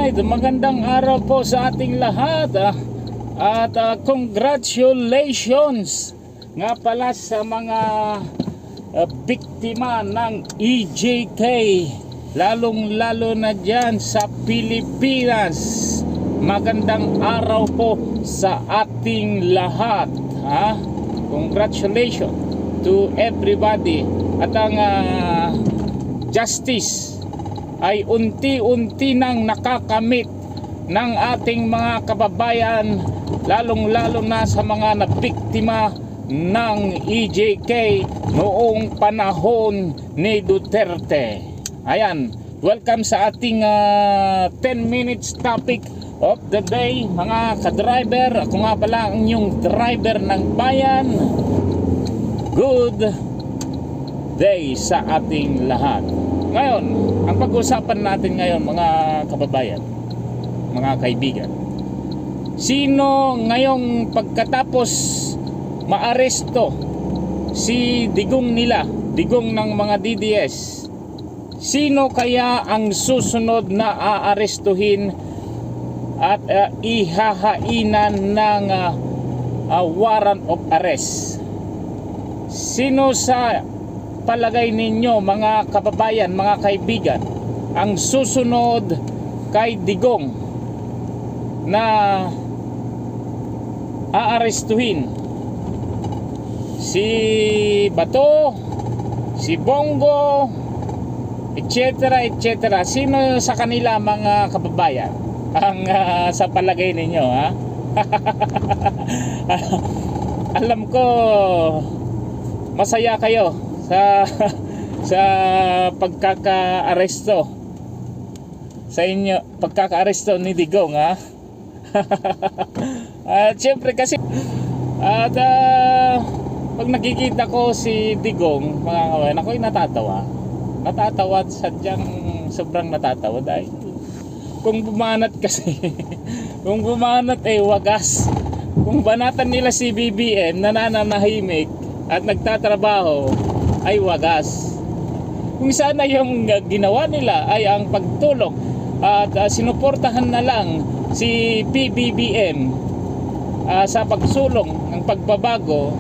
Alright, magandang araw po sa ating lahat at congratulations nga pala sa mga biktima ng EJK, lalong lalo na dyan sa Pilipinas. Magandang araw po sa ating lahat, congratulations to everybody. At ang justice ay unti-unti nang nakakamit ng ating mga kababayan, lalong-lalo na sa mga nabiktima ng EJK noong panahon ni Duterte. Ayan, welcome sa ating 10 minutes topic of the day, mga ka-driver. Ako nga pala ang inyong driver ng bayan. Good day sa ating lahat. Ngayon, ang pag-usapan natin ngayon, mga kababayan, mga kaibigan, sino ngayong pagkatapos maaresto si digong nila, digong ng mga DDS, sino kaya ang susunod na aarestuhin at ihahainan ng warrant of arrest? Sino sa palagay ninyo, mga kababayan, mga kaibigan, ang susunod kay digong na aarestuhin? Si Bato, si Bongo, etc., etc. Sino sa kanila, mga kababayan, ang sa palagay ninyo, Alam ko masaya kayo sa pagkaka-aresto sa inyo, pagkaka-aresto ni Digong, at syempre kasi pag nakikita ko si Digong, mga kabayan, ako'y natatawa at sadyang sobrang natatawa dahil kung bumanat kasi kung bumanat wagas. Kung banatan nila si BBM na nananahimik at nagtatrabaho ay wagas. Kung sana yung ginawa nila ay ang pagtulong at sinuportahan na lang si PBBM sa pagsulong ng pagbabago,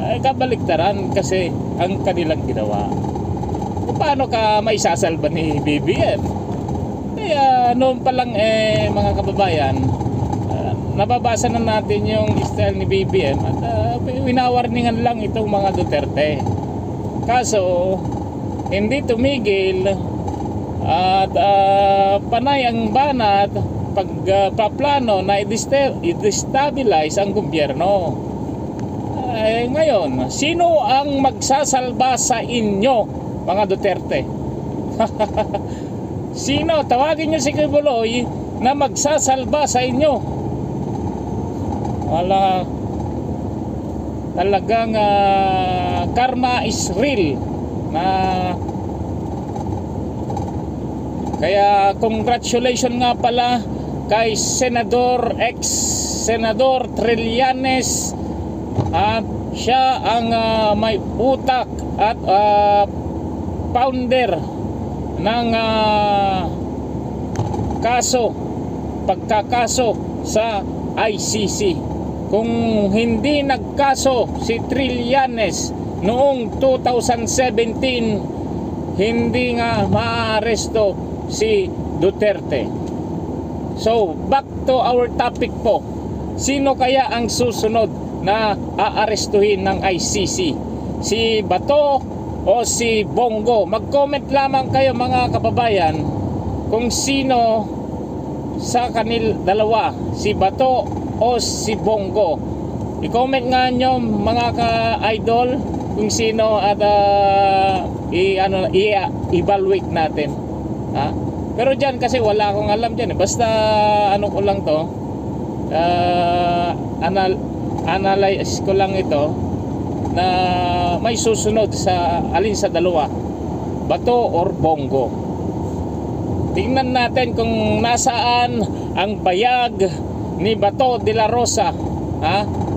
ay kabaliktaran kasi ang kanilang ginawa. Paano ka maisasalba ni BBM? Kaya noon pa lang, mga kababayan, nababasa na natin yung style ni BBM at winawarningan lang itong mga Duterte. Kaso hindi tumigil at panay ang banat pagpaplano na i-destabilize ang gobyerno. Ngayon, sino ang magsasalba sa inyo, mga Duterte? Sino? Tawagin nyo si Kibuloy na magsasalba sa inyo. Wala, talagang karma is real na. Kaya congratulations nga pala kay ex-senador Trillanes, at siya ang may utak at founder ng pagkakaso sa ICC. Kung hindi nagkaso si Trillanes noong 2017, hindi nga maaaresto si Duterte. So, back to our topic po. Sino kaya ang susunod na aarestuhin ng ICC? Si Bato o si Bongo? Mag-comment lamang kayo, mga kababayan, kung sino sa kanil dalawa, si Bato o si Bongo. I-comment nga nyo, mga ka-idol, kung sino at i-evaluate natin. Pero dyan kasi wala akong alam dyan. Basta ano ko lang to, analyze ko lang ito, na may susunod sa alin sa dalawa, Bato or Bongo. Tingnan natin kung nasaan ang bayag ni Bato de la Rosa.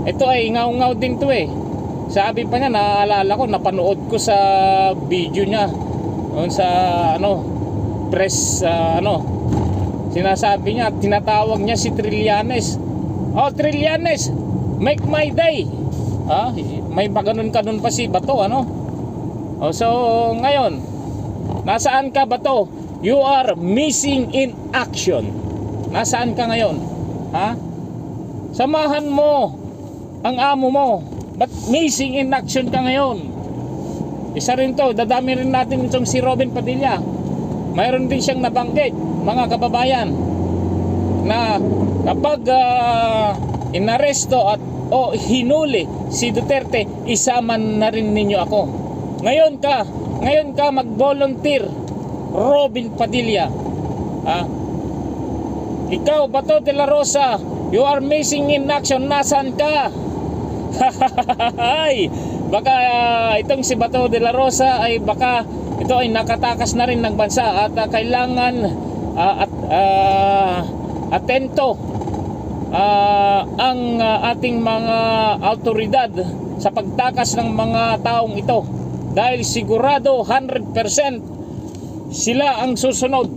Ito ay ngaw-ngaw din to Sabi pa niya, naaalala ko, napanood ko sa video niya sa press Sinasabi niya, tinatawag niya si Trillanes. Oh, Trillanes, make my day. May maganon-kanon pa si Bato, ano? Oh, so ngayon, nasaan ka, Bato? You are missing in action. Nasaan ka ngayon? Samahan mo ang amo mo. But missing in action ka ngayon. Isa rin to, dadami rin natin itong si Robin Padilla. Mayroon din siyang nabanggit, mga kababayan, na kapag inaresto at hinuli si Duterte, isama na rin ninyo ako. Ngayon ka mag-volunteer, Robin Padilla. Ikaw, Bato de la Rosa, you are missing in action. Nasaan ka? Baka itong si Bato de la Rosa ay baka ito ay nakatakas na rin ng bansa at kailangan atento ang ating mga autoridad sa pagtakas ng mga taong ito, dahil sigurado 100% sila ang susunod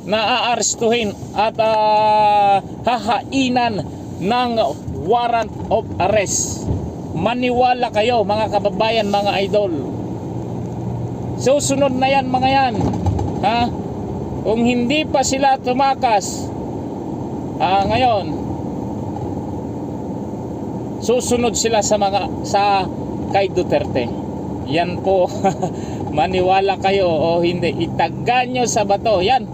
na aarestuhin at hahainan ng warrant of arrest. Maniwala kayo, mga kababayan, mga idol. Susunod na yan, mga yan. Kung hindi pa sila tumakas ngayon, susunod sila sa kay Duterte. Yan po. Maniwala kayo o hindi, itagan nyo sa Bato. Yan,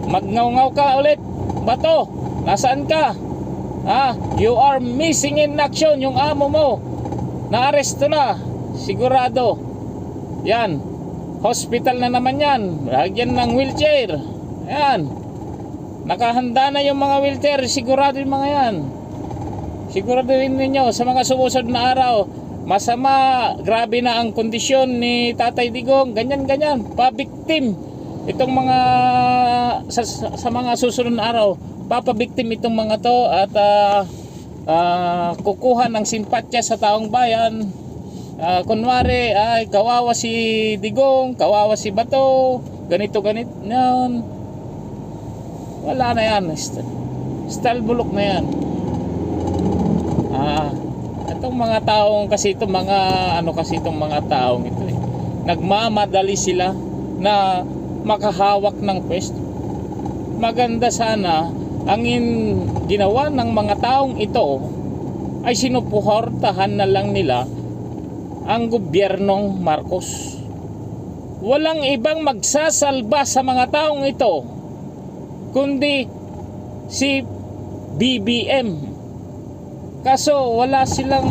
magngaw-ngaw ka ulit, Bato, nasaan ka? You are missing in action. Yung amo mo naaresto na, sigurado. Yan, hospital na naman yan, lagyan ng wheelchair. Yan, nakahanda na yung mga wheelchair. Sigurado yung mga yan. Sigurado rin ninyo sa mga sumusunod na araw, masama, grabe na ang kondisyon ni Tatay Digong, ganyan-ganyan, pabiktim itong mga sa mga susunod na araw, papabiktim itong mga to at kukuha ng simpatya sa taong bayan. Kunwari ay kawawa si Digong, kawawa si Bato, ganito yan. Wala na yan, style bulok na yan. Itong mga taong kasi itong mga taong ito nagmamadali sila na makahawak ng pwesto. Maganda sana ang ginawa ng mga taong ito ay sinuportahan na lang nila ang gobyernong Marcos. Walang ibang magsasalba sa mga taong ito kundi si BBM. Kaso wala silang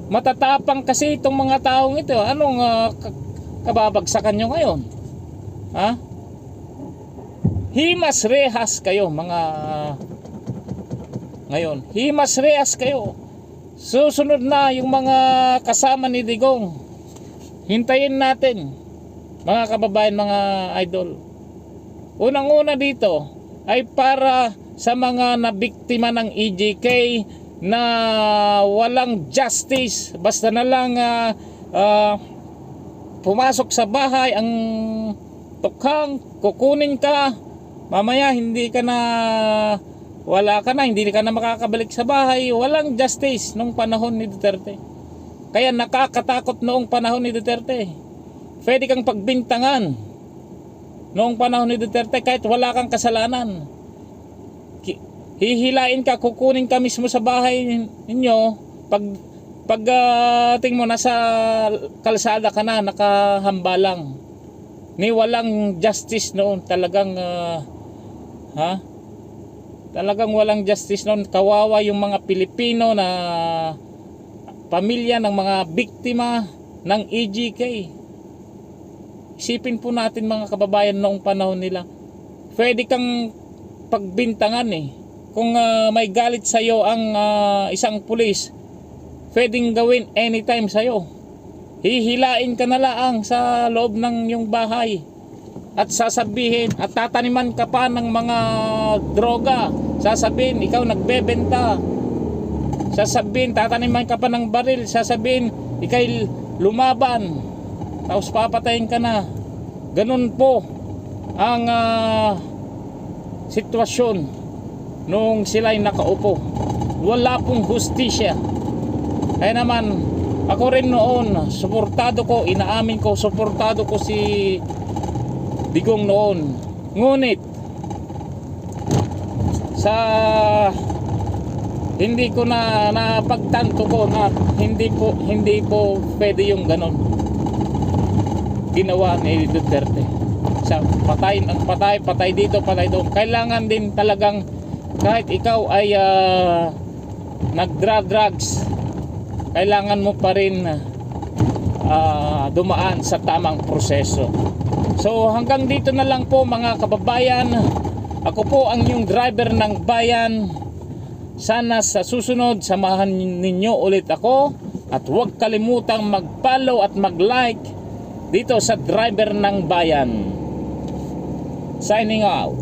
matatapang kasi itong mga taong ito. Anong kababagsakan nyo ngayon? Himas rehas kayo, mga ngayon. Himas rehas kayo. Susunod na yung mga kasama ni Digong. Hintayin natin, mga kababayan, mga idol. Unang-una dito ay para sa mga nabiktima ng EJK na walang justice, basta na lang pumasok sa bahay ang tukhang, kukunin ka, mamaya hindi ka na hindi ka na makakabalik sa bahay. Walang justice nung panahon ni Duterte. Kaya nakakatakot noong panahon ni Duterte. Pwede kang pagbintangan noong panahon ni Duterte kahit wala kang kasalanan. Hihilain ka, kukunin ka mismo sa bahay ninyo. Pagdating mo nasa kalsada ka na, nakahambalang. Ni walang justice noon. Talagang talagang walang justice noon. Kawawa yung mga Pilipino na pamilya ng mga biktima ng EJK. Isipin po natin, mga kababayan, noong panahon nila. Pwede kang pagbintangan kung may galit sa iyo ang isang pulis, pwedeng gawin anytime sa iyo. Hihilain ka na lang sa loob ng iyong bahay at sasabihin at tataniman ka pa ng mga droga. Sasabihin ikaw nagbebenta. Sasabihin tataniman ka pa ng baril. Sasabihin ikay lumaban. Tapos papatayin ka na. Ganun po ang sitwasyon nung sila'y nakaupo. Wala pong hustisya. Kaya naman, ako rin noon, suportado ko, inaamin ko, suportado ko si Digong noon. Ngunit, sa hindi ko na napagtanto ko na hindi po pwede yung ganon ginawa ni Duterte. Sa patay dito, patay doon. Kailangan din talagang kahit ikaw ay nagdra-drugs, kailangan mo pa rin dumaan sa tamang proseso. So hanggang dito na lang po mga kababayan. Ako po ang inyong driver ng bayan. Sana sa susunod samahan ninyo ulit ako. At huwag kalimutang mag-follow at mag-like dito sa driver ng bayan. Signing out.